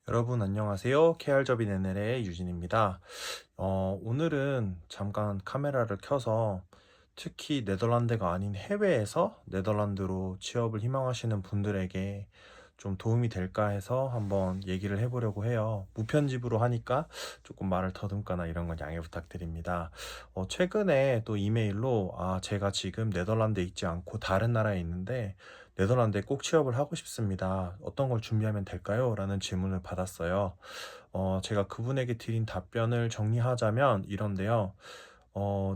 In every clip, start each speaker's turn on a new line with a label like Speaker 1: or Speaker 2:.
Speaker 1: 여러분 안녕하세요. KR접인 NL의 유진입니다. 오늘은 잠깐 카메라를 켜서 특히 네덜란드가 아닌 해외에서 네덜란드로 취업을 희망하시는 분들에게 좀 도움이 될까 해서 한번 얘기를 해보려고 해요. 무편집으로 하니까 조금 말을 더듬거나 이런 건 양해 부탁드립니다. 최근에 또 이메일로 제가 지금 네덜란드에 있지 않고 다른 나라에 있는데 네덜란드에 꼭 취업을 하고 싶습니다. 어떤 걸 준비하면 될까요? 라는 질문을 받았어요. 제가 그분에게 드린 답변을 정리하자면 이런데요.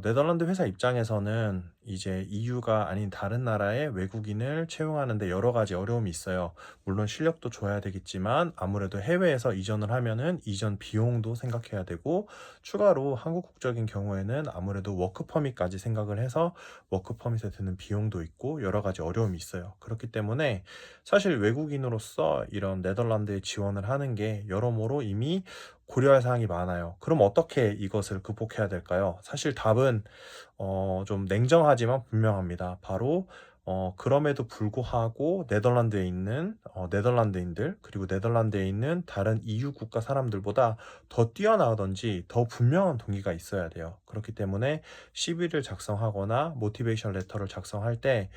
Speaker 1: 네덜란드 회사 입장에서는 이제 EU가 아닌 다른 나라의 외국인을 채용하는데 여러 가지 어려움이 있어요. 물론 실력도 줘야 되겠지만 아무래도 해외에서 이전을 하면은 이전 비용도 생각해야 되고 추가로 한국 국적인 경우에는 아무래도 워크퍼밋까지 생각을 해서 워크퍼밋에 드는 비용도 있고 여러 가지 어려움이 있어요. 그렇기 때문에 사실 외국인으로서 이런 네덜란드에 지원을 하는 게 여러모로 이미 고려할 사항이 많아요. 그럼 어떻게 이것을 극복해야 될까요? 사실 답은 좀 냉정하지만 분명합니다. 바로 그럼에도 불구하고 네덜란드에 있는 네덜란드인들 그리고 네덜란드에 있는 다른 EU 국가 사람들보다 더 뛰어나든지 더 분명한 동기가 있어야 돼요. 그렇기 때문에 CV를 작성하거나 모티베이션 레터를 작성할 때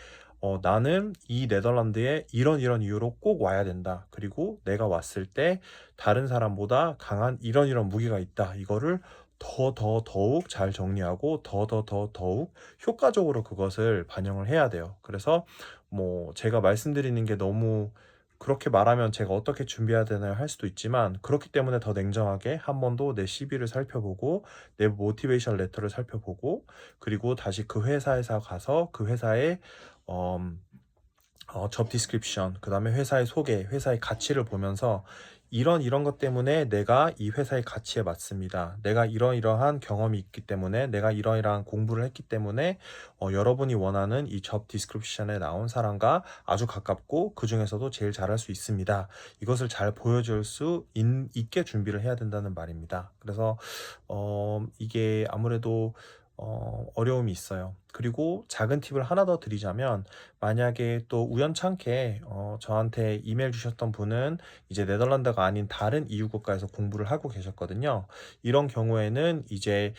Speaker 1: 나는 이 네덜란드에 이런 이유로 꼭 와야 된다. 그리고 내가 왔을 때 다른 사람보다 강한 이런 무기가 있다. 이거를 더욱 잘 정리하고 더욱 효과적으로 그것을 반영을 해야 돼요. 그래서 뭐 제가 말씀드리는 게 너무 그렇게 말하면 제가 어떻게 준비해야 되나요? 할 수도 있지만 그렇기 때문에 더 냉정하게 한 번 더 내 CV를 살펴보고 내 모티베이션 레터를 살펴보고 그리고 다시 그 회사에서 가서 그 회사의 접 디스크립션, 그 다음에 회사의 소개, 회사의 가치를 보면서 이런 것 때문에 내가 이 회사의 가치에 맞습니다. 내가 이러이러한 경험이 있기 때문에 내가 이러이러한 공부를 했기 때문에 여러분이 원하는 이 접 디스크립션에 나온 사람과 아주 가깝고 그 중에서도 제일 잘할 수 있습니다. 이것을 잘 보여줄 수 있게 준비를 해야 된다는 말입니다. 그래서 이게 아무래도 어려움이 있어요. 그리고 작은 팁을 하나 더 드리자면 만약에 또 우연찮게 저한테 이메일 주셨던 분은 이제 네덜란드가 아닌 다른 EU 국가에서 공부를 하고 계셨거든요. 이런 경우에는 이제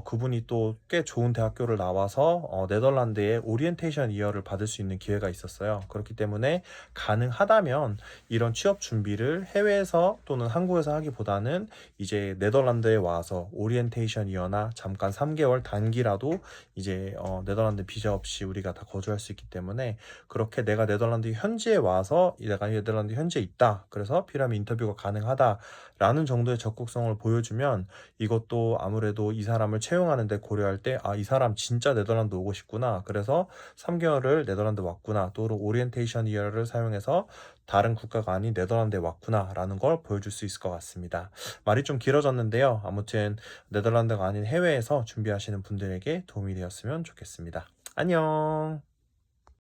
Speaker 1: 그분이 또 꽤 좋은 대학교를 나와서 네덜란드의 오리엔테이션 이어를 받을 수 있는 기회가 있었어요. 그렇기 때문에 가능하다면 이런 취업 준비를 해외에서 또는 한국에서 하기보다는 이제 네덜란드에 와서 오리엔테이션 이어나 잠깐 3개월 단기라도 이제 네덜란드 비자 없이 우리가 다 거주할 수 있기 때문에 그렇게 내가 네덜란드 현지에 와서 내가 네덜란드 현지에 있다. 그래서 필요하면 인터뷰가 가능하다라는 정도의 적극성을 보여주면 이것도 아무래도 이 사람을 채용하는데 고려할 때 이 사람 진짜 네덜란드 오고 싶구나. 그래서 3개월을 네덜란드 왔구나. 또 오리엔테이션 이어를 사용해서 다른 국가가 아닌 네덜란드에 왔구나라는 걸 보여줄 수 있을 것 같습니다. 말이 좀 길어졌는데요. 아무튼 네덜란드가 아닌 해외에서 준비하시는 분들에게 도움이 되었으면 좋겠습니다. 안녕.